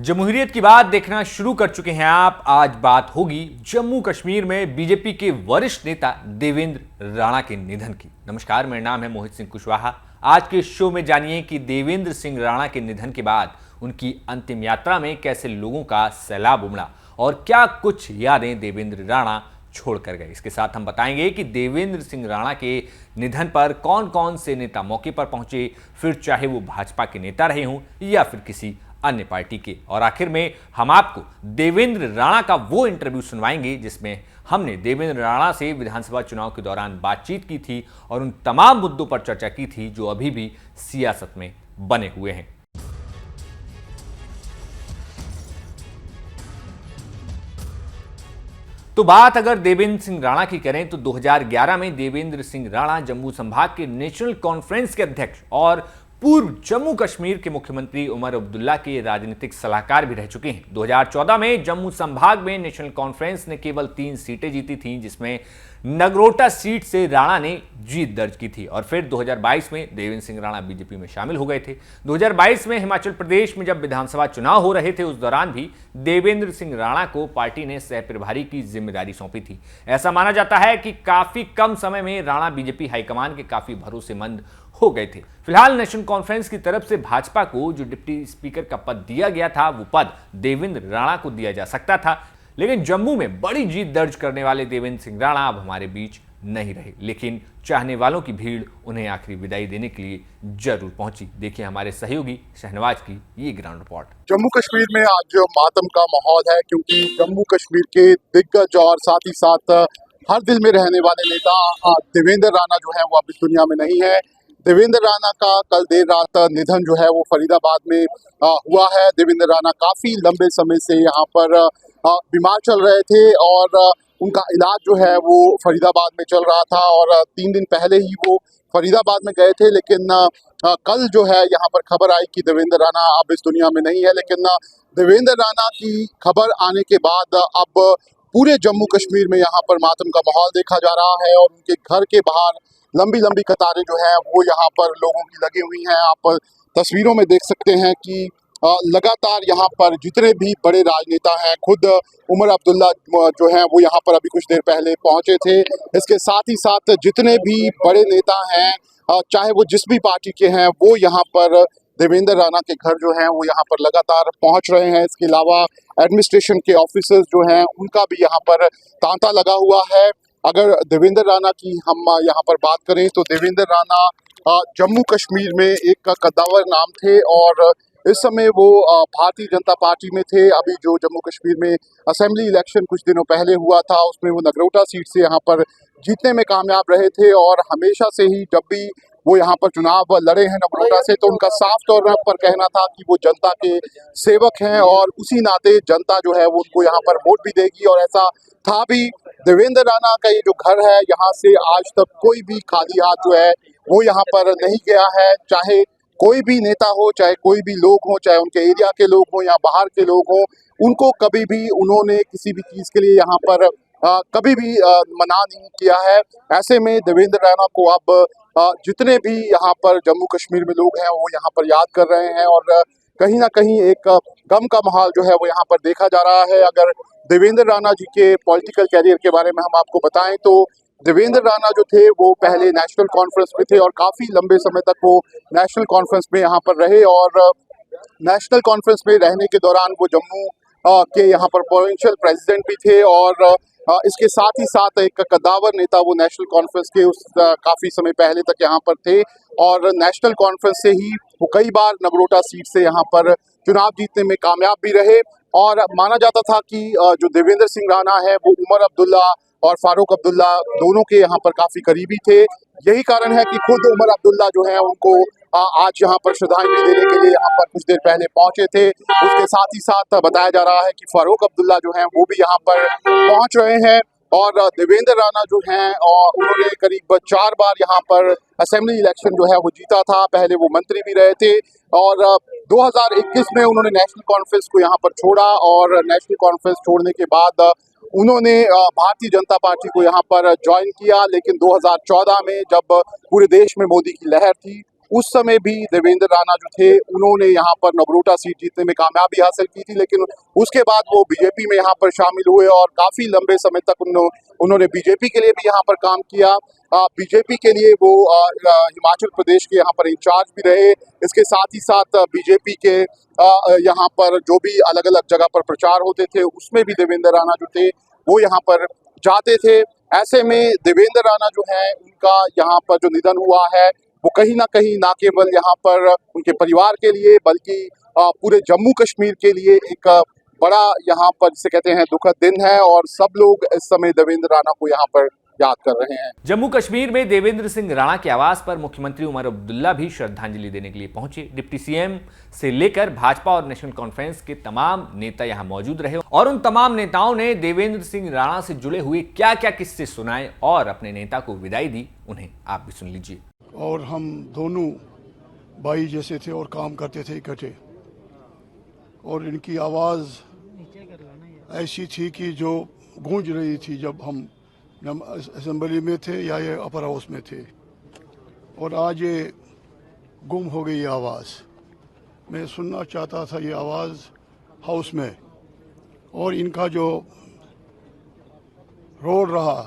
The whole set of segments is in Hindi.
जमहूरियत की बात देखना शुरू कर चुके हैं आप। आज बात होगी जम्मू कश्मीर में बीजेपी के वरिष्ठ नेता देवेंद्र राणा के निधन की। नमस्कार, मेरा नाम है मोहित सिंह कुशवाहा। आज के शो में जानिए कि देवेंद्र सिंह राणा के निधन के बाद उनकी अंतिम यात्रा में कैसे लोगों का सैलाब उमड़ा और क्या कुछ यादें देवेंद्र राणा छोड़ कर गए। इसके साथ हम बताएंगे कि देवेंद्र सिंह राणा के निधन पर कौन कौन से नेता मौके पर पहुंचे, फिर चाहे वो भाजपा के नेता रहे हों या फिर किसी अन्य पार्टी के। और आखिर में हम आपको देवेंद्र राणा का वो इंटरव्यू सुनवाएंगे जिसमें हमने देवेंद्र राणा से विधानसभा चुनाव के दौरान बातचीत की थी और उन तमाम मुद्दों पर चर्चा की थी जो अभी भी सियासत में बने हुए हैं। तो बात अगर देवेंद्र सिंह राणा की करें तो 2011 में देवेंद्र सिंह राणा जम्मू संभाग के नेशनल कॉन्फ्रेंस के अध्यक्ष और पूर्व जम्मू कश्मीर के मुख्यमंत्री उमर अब्दुल्ला के राजनीतिक सलाहकार भी रह चुके हैं। 2014 में जम्मू संभाग में नेशनल कॉन्फ्रेंस ने केवल 3 सीटें जीती थीं, जिसमें नगरोटा सीट से राणा ने जीत दर्ज की थी। और फिर 2022 में देवेंद्र सिंह राणा बीजेपी में शामिल हो गए थे। 2022 में हिमाचल प्रदेश में जब विधानसभा चुनाव हो रहे थे, उस दौरान भी देवेंद्र सिंह राणा को पार्टी ने सह प्रभारी की जिम्मेदारी सौंपी थी। ऐसा माना जाता है कि काफी कम समय में राणा बीजेपी हाईकमान के काफी भरोसेमंद हो गए थे। फिलहाल नेशनल कॉन्फ्रेंस की तरफ से भाजपा को जो डिप्टी स्पीकर का पद दिया गया था, वो पद देवेंद्र राणा को दिया जा सकता था, लेकिन जम्मू में बड़ी जीत दर्ज करने वाले देवेंद्र सिंह राणा अब हमारे बीच नहीं रहे। लेकिन चाहने वालों की भीड़ उन्हें आखिरी विदाई देने के लिए जरूर पहुंची। देखिए हमारे सहयोगी शहनवाज की ये ग्राउंड रिपोर्ट। जम्मू कश्मीर में आज मातम का माहौल है, क्योंकि जम्मू कश्मीर के दिग्गज और साथ ही साथ हर दिल में रहने वाले नेता देवेंद्र राणा जो है वो अब इस दुनिया में नहीं है। देवेंद्र राणा का कल देर रात निधन जो है वो फरीदाबाद में हुआ है। देवेंद्र राणा काफी लंबे समय से यहाँ पर बीमार चल रहे थे और उनका इलाज जो है वो फरीदाबाद में चल रहा था और 3 दिन पहले ही वो फरीदाबाद में गए थे। लेकिन कल जो है यहाँ पर खबर आई कि देवेंद्र राणा अब इस दुनिया में नहीं है। लेकिन देवेंद्र राणा की खबर आने के बाद अब पूरे जम्मू कश्मीर में यहाँ पर मातम का माहौल देखा जा रहा है और उनके घर के बाहर लंबी लंबी कतारें जो है वो यहाँ पर लोगों की लगी हुई हैं। आप तस्वीरों में देख सकते हैं कि लगातार यहाँ पर जितने भी बड़े राजनेता हैं, खुद उमर अब्दुल्ला जो हैं वो यहाँ पर अभी कुछ देर पहले पहुँचे थे। इसके साथ ही साथ जितने भी बड़े नेता हैं, चाहे वो जिस भी पार्टी के हैं, वो यहाँ पर देवेंद्र राणा के घर जो हैं वो यहाँ पर लगातार पहुँच रहे हैं। इसके अलावा एडमिनिस्ट्रेशन के ऑफिसर्स जो हैं उनका भी यहाँ पर तांता लगा हुआ है। अगर देवेंद्र राणा की हम यहाँ पर बात करें तो देवेंद्र राणा जम्मू कश्मीर में एक कद्दावर नाम थे और इस समय वो भारतीय जनता पार्टी में थे। अभी जो जम्मू कश्मीर में असेंबली इलेक्शन कुछ दिनों पहले हुआ था, उसमें वो नगरोटा सीट से यहाँ पर जीतने में कामयाब रहे थे और हमेशा से ही जब भी वो यहाँ पर चुनाव लड़े हैं नगरोटा से, तो उनका साफ तौर पर कहना था कि वो जनता के सेवक हैं और उसी नाते जनता जो है वो उनको यहाँ पर वोट भी देगी। और ऐसा था भी। देवेंद्र राणा का ये जो घर है, यहाँ से आज तक कोई भी खाली हाथ जो है वो यहाँ पर नहीं गया है। चाहे कोई भी नेता हो, चाहे कोई भी लोग हो, चाहे उनके एरिया के लोग हो या बाहर के लोग हो, उनको कभी भी उन्होंने किसी भी चीज़ के लिए यहाँ पर कभी भी मना नहीं किया है। ऐसे में देवेंद्र राणा को अब जितने भी यहाँ पर जम्मू कश्मीर में लोग हैं वो यहाँ पर याद कर रहे हैं और कहीं ना कहीं एक गम का माहौल जो है वो यहाँ पर देखा जा रहा है। अगर देवेंद्र राणा जी के पॉलिटिकल कैरियर के बारे में हम आपको बताएं तो देवेंद्र राणा जो थे वो पहले नेशनल कॉन्फ्रेंस में थे और काफ़ी लंबे समय तक वो नेशनल कॉन्फ्रेंस में यहाँ पर रहे और नेशनल कॉन्फ्रेंस में रहने के दौरान वो जम्मू के यहाँ पर प्रोविंशियल प्रेसिडेंट भी थे और इसके साथ ही साथ एक कद्दावर नेता वो नेशनल कॉन्फ्रेंस के उस काफ़ी समय पहले तक यहाँ पर थे और नेशनल कॉन्फ्रेंस से ही वो कई बार नगरोटा सीट से यहाँ पर चुनाव जीतने में कामयाब भी रहे। और माना जाता था कि जो देवेंद्र सिंह राणा है वो उमर अब्दुल्ला और फारूक अब्दुल्ला दोनों के यहाँ पर काफ़ी करीबी थे। यही कारण है कि खुद उमर अब्दुल्ला जो है उनको आज यहाँ पर श्रद्धांजलि देने के लिए यहाँ पर कुछ देर पहले पहुंचे थे। उसके साथ ही साथ बताया जा रहा है कि फारूक अब्दुल्ला जो हैं वो भी यहाँ पर पहुंच रहे हैं और देवेंद्र राणा जो हैं उन्होंने करीब 4 बार यहाँ पर असेंबली इलेक्शन जो है वो जीता था। पहले वो मंत्री भी रहे थे और 2021 में उन्होंने नेशनल कॉन्फ्रेंस को यहाँ पर छोड़ा और नेशनल कॉन्फ्रेंस छोड़ने के बाद उन्होंने भारतीय जनता पार्टी को यहाँ पर ज्वाइन किया। लेकिन 2014 में जब पूरे देश में मोदी की लहर थी उस समय भी देवेंद्र राणा जो थे उन्होंने यहाँ पर नगरोटा सीट जीतने में कामयाबी हासिल की थी, लेकिन उसके बाद वो बीजेपी में यहाँ पर शामिल हुए और काफी लंबे समय तक उन्होंने बीजेपी के लिए भी यहाँ पर काम किया। बीजेपी के लिए वो हिमाचल प्रदेश के यहाँ पर इंचार्ज भी रहे। इसके साथ ही साथ बीजेपी के यहाँ पर जो भी अलग अलग जगह पर प्रचार होते थे उसमें भी देवेंद्र राणा जो थे वो यहाँ पर जाते थे। ऐसे में देवेंद्र राणा जो है उनका यहाँ पर जो निधन हुआ है वो कहीं ना केवल यहाँ पर उनके परिवार के लिए बल्कि पूरे जम्मू कश्मीर के लिए एक बड़ा यहाँ पर जिसे कहते हैं दुखद दिन है और सब लोग इस समय देवेंद्र राणा को यहाँ पर याद कर रहे हैं। जम्मू कश्मीर में देवेंद्र सिंह राणा के आवास पर मुख्यमंत्री उमर अब्दुल्ला भी श्रद्धांजलि देने के लिए पहुंचे। डिप्टी सीएम से लेकर भाजपा और नेशनल कॉन्फ्रेंस के तमाम नेता यहां मौजूद रहे और उन तमाम नेताओं ने देवेंद्र सिंह राणा से जुड़े हुए क्या क्या किस्से सुनाए और अपने नेता को विदाई दी, उन्हें आप भी सुन लीजिए। और हम दोनों भाई जैसे थे और काम करते थे इकट्ठे, और इनकी आवाज़ ऐसी थी कि जो गूंज रही थी जब हम असेंबली में थे या ये अपर हाउस में थे, और आज ये गुम हो गई ये आवाज़। मैं सुनना चाहता था ये आवाज़ हाउस में, और इनका जो रोल रहा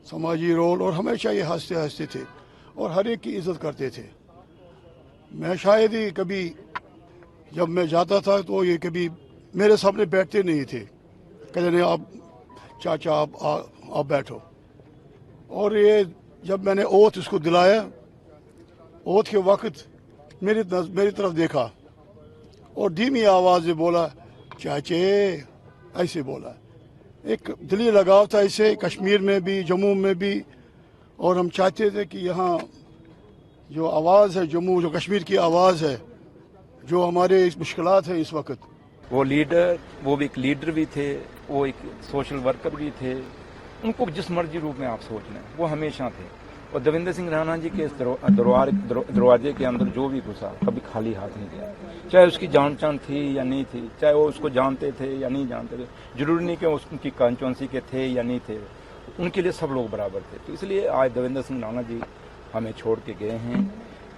समाजी रोल, और हमेशा ये हंसते हंसते थे और हर एक की इज्जत करते थे। मैं शायद ही कभी जब मैं जाता था तो ये कभी मेरे सामने बैठते नहीं थे, कहते नहीं आप चाचा आप बैठो। और ये जब मैंने ओथ इसको दिलाया, ओथ के वक्त मेरी तरफ देखा और धीमी आवाज़ से बोला चाचे, ऐसे बोला। एक दिली लगाव था इसे, कश्मीर में भी जम्मू में भी, और हम चाहते थे कि यहाँ जो आवाज़ है जम्मू जो कश्मीर की आवाज़ है, जो हमारे मुश्किलात है इस वक्त, वो लीडर, वो भी एक लीडर भी थे, वो एक सोशल वर्कर भी थे। उनको जिस मर्जी रूप में आप सोच लें वो हमेशा थे। और देवेंद्र सिंह राणा जी के इस दरवाजे के अंदर जो भी घुसा कभी खाली हाथ नहीं गया, चाहे उसकी जान पहचान थी या नहीं थी, चाहे वो उसको जानते थे या नहीं जानते थे, जरूरी नहीं कि उनकी कॉन्स्टिट्यूंसी के थे या नहीं थे, उनके लिए सब लोग बराबर थे। तो इसलिए आज देवेंद्र सिंह राणा जी हमें छोड़ के गए हैं।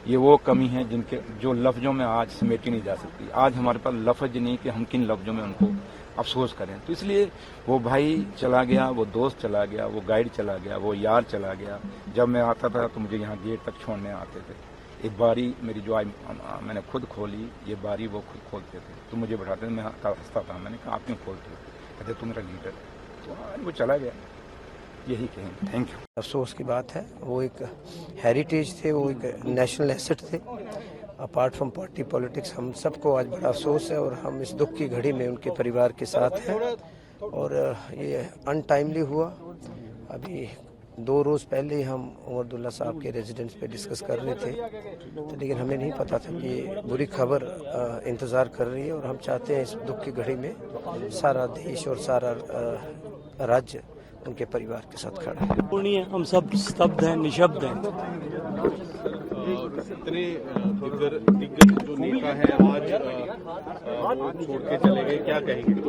ये वो कमी है जिनके जो लफ्ज़ों में आज समेटी नहीं जा सकती। आज हमारे पास लफ्ज़ नहीं कि हम किन लफ्ज़ों में उनको अफसोस करें। तो इसलिए वो भाई चला गया, वो दोस्त चला गया, वो गाइड चला गया, वो यार चला गया। जब मैं आता था तो मुझे यहाँ गेट तक छोड़ने आते थे। एक बारी मेरी जो मैंने खुद खोली, ये बारी वो खुद खोलते थे, तो मुझे बैठाते थे, मैं हंसता था। मैंने कहा आप क्यों खोलते हो? कहते तुम मेरा लीडर है। तो वो चला गया, यही कहेंगे। Thank you. अफसोस की बात है, वो एक हेरिटेज थे, वो एक नेशनल एसेट थे। अपार्ट फ्रॉम पार्टी पॉलिटिक्स हम सबको आज बड़ा अफसोस है और हम इस दुख की घड़ी में उनके परिवार के साथ हैं। और ये अनटाइमली हुआ। अभी 2 रोज़ पहले ही हम उमर अब्दुल्ला साहब के रेजिडेंस पे डिस्कस कर रहे थे, तो लेकिन हमें नहीं पता था कि ये बुरी खबर इंतज़ार कर रही है। और हम चाहते हैं इस दुख की घड़ी में सारा देश और सारा राज्य उनके परिवार के साथ खड़ा है। पूर्णिया हम सब स्तब्ध हैं, निशब्द हैं। इतने दिग्गज जो नेता है आज छोड़ के चले गए, क्या कहेंगे?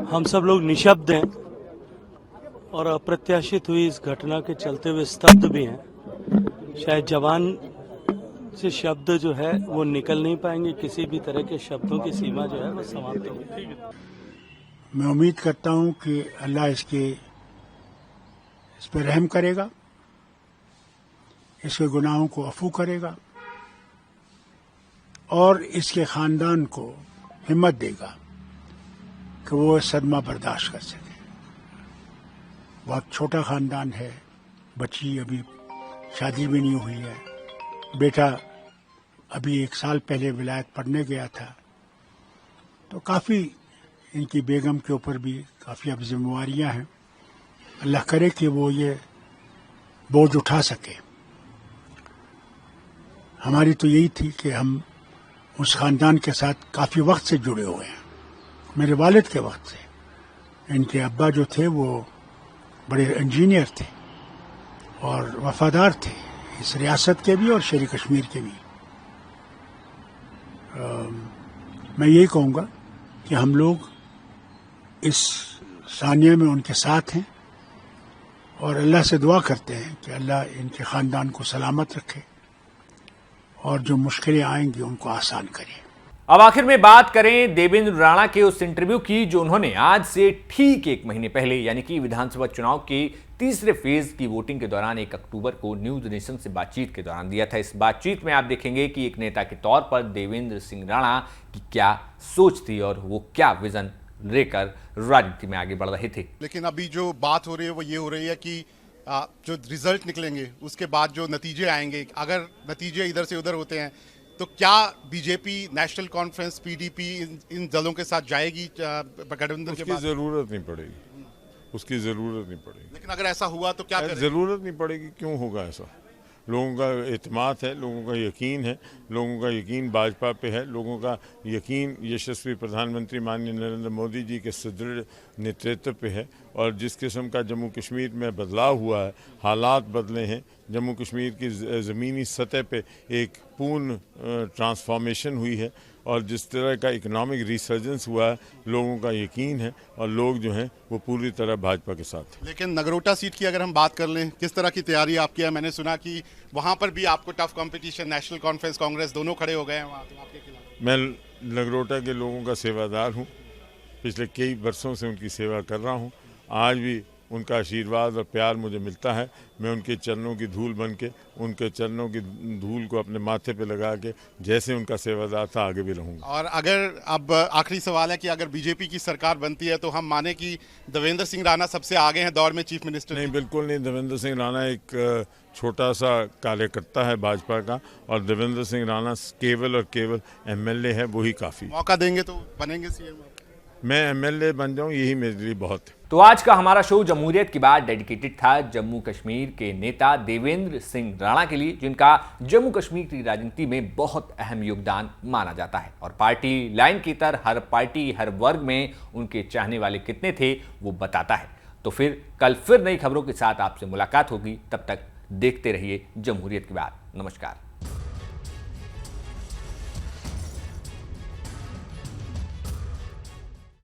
हम सब लोग निशब्द हैं और अप्रत्याशित हुई इस घटना के चलते हुए स्तब्ध भी हैं। शायद जवान से शब्द जो है वो निकल नहीं पाएंगे, किसी भी तरह के शब्दों की सीमा जो है वो समाप्त हो गई। मैं उम्मीद करता हूं कि अल्लाह इस पर रहम करेगा, इसके गुनाहों को अफू करेगा और इसके खानदान को हिम्मत देगा कि वो सदमा बर्दाश्त कर सके। बहुत छोटा खानदान है, बच्ची अभी शादी भी नहीं हुई है, बेटा अभी 1 साल पहले विलायत पढ़ने गया था। तो काफ़ी इनकी बेगम के ऊपर भी काफ़ी अब जिम्मेवारियां हैं। अल्लाह करे कि वो ये बोझ उठा सके। हमारी तो यही थी कि हम उस खानदान के साथ काफ़ी वक्त से जुड़े हुए हैं, मेरे वालिद के वक्त से। इनके अब्बा जो थे वो बड़े इंजीनियर थे और वफादार थे इस रियासत के भी और शेर कश्मीर के भी। मैं यही कहूँगा कि हम लोग इस सानिया में उनके साथ हैं और अल्लाह से दुआ करते हैं कि अल्लाह इनके ख़ानदान को सलामत रखे और जो मुश्किलें आएंगी उनको आसान करे। अब आखिर में बात करें देवेंद्र राणा के उस इंटरव्यू की जो उन्होंने आज से ठीक 1 महीने पहले यानी कि विधानसभा चुनाव के तीसरे फेज की वोटिंग के दौरान 1 अक्टूबर को न्यूज नेशन से बातचीत के दौरान दिया था। इस बातचीत में आप देखेंगे कि एक नेता के तौर पर देवेंद्र सिंह राणा की क्या सोच थी और वो क्या विजन लेकर राजनीति में आगे बढ़ रहे थे। लेकिन अभी जो बात हो रही है वो ये हो रही है कि जो रिजल्ट निकलेंगे उसके बाद जो नतीजे आएंगे, अगर नतीजे इधर से उधर होते हैं तो क्या बीजेपी, नेशनल कॉन्फ्रेंस, पीडीपी इन दलों के साथ जाएगी गठबंधन के बाद? उसकी जरूरत नहीं पड़ेगी, उसकी जरूरत नहीं पड़ेगी। लेकिन अगर ऐसा हुआ तो क्या करें? जरूरत नहीं पड़ेगी, क्यों होगा ऐसा? लोगों का एतमाद है, लोगों का यकीन है, लोगों का यकीन भाजपा पे है, लोगों का यकीन यशस्वी प्रधानमंत्री माननीय नरेंद्र मोदी जी के सुदृढ़ नेतृत्व पे है। और जिस किस्म का जम्मू कश्मीर में बदलाव हुआ है, हालात बदले हैं, जम्मू कश्मीर की ज़मीनी सतह पे एक पूर्ण ट्रांसफॉर्मेशन हुई है और जिस तरह का इकोनॉमिक रिसर्जेंस हुआ है, लोगों का यकीन है और लोग जो हैं वो पूरी तरह भाजपा के साथ हैं। लेकिन नगरोटा सीट की अगर हम बात कर लें, किस तरह की तैयारी आपकी है? मैंने सुना कि वहां पर भी आपको tough competition, national conference, Congress दोनों खड़े हो गए हैं वहाँ तो आपके खिलाफ। मैं नगरोटा के लोगों का सेवादार हूँ, पिछले कई वर्षों से उनकी सेवा कर रहा हूँ। आज भी उनका आशीर्वाद और प्यार मुझे मिलता है। मैं उनके चरणों की धूल बन के, उनके चरणों की धूल को अपने माथे पे लगा के जैसे उनका सेवादार था आगे भी रहूंगा। और अगर अब आखिरी सवाल है कि अगर बीजेपी की सरकार बनती है तो हम माने कि देवेंद्र सिंह राणा सबसे आगे हैं दौर में चीफ मिनिस्टर? नहीं, बिल्कुल नहीं। देवेंद्र सिंह राणा एक छोटा सा कार्यकर्ता है भाजपा का और देवेंद्र सिंह राणा केवल और केवल एमएलए है, वही काफ़ी। मौका देंगे तो बनेंगे सीएम? मैं एमएलए बन जाऊं यही मेरे लिए बहुत है। तो आज का हमारा शो जमहूरियत की बात डेडिकेटेड था जम्मू कश्मीर के नेता देवेंद्र सिंह राणा के लिए, जिनका जम्मू कश्मीर की राजनीति में बहुत अहम योगदान माना जाता है और पार्टी लाइन की तरह हर पार्टी, हर वर्ग में उनके चाहने वाले कितने थे वो बताता है। तो फिर कल फिर नई खबरों के साथ आपसे मुलाकात होगी, तब तक देखते रहिए जमहूरियत की बात। नमस्कार।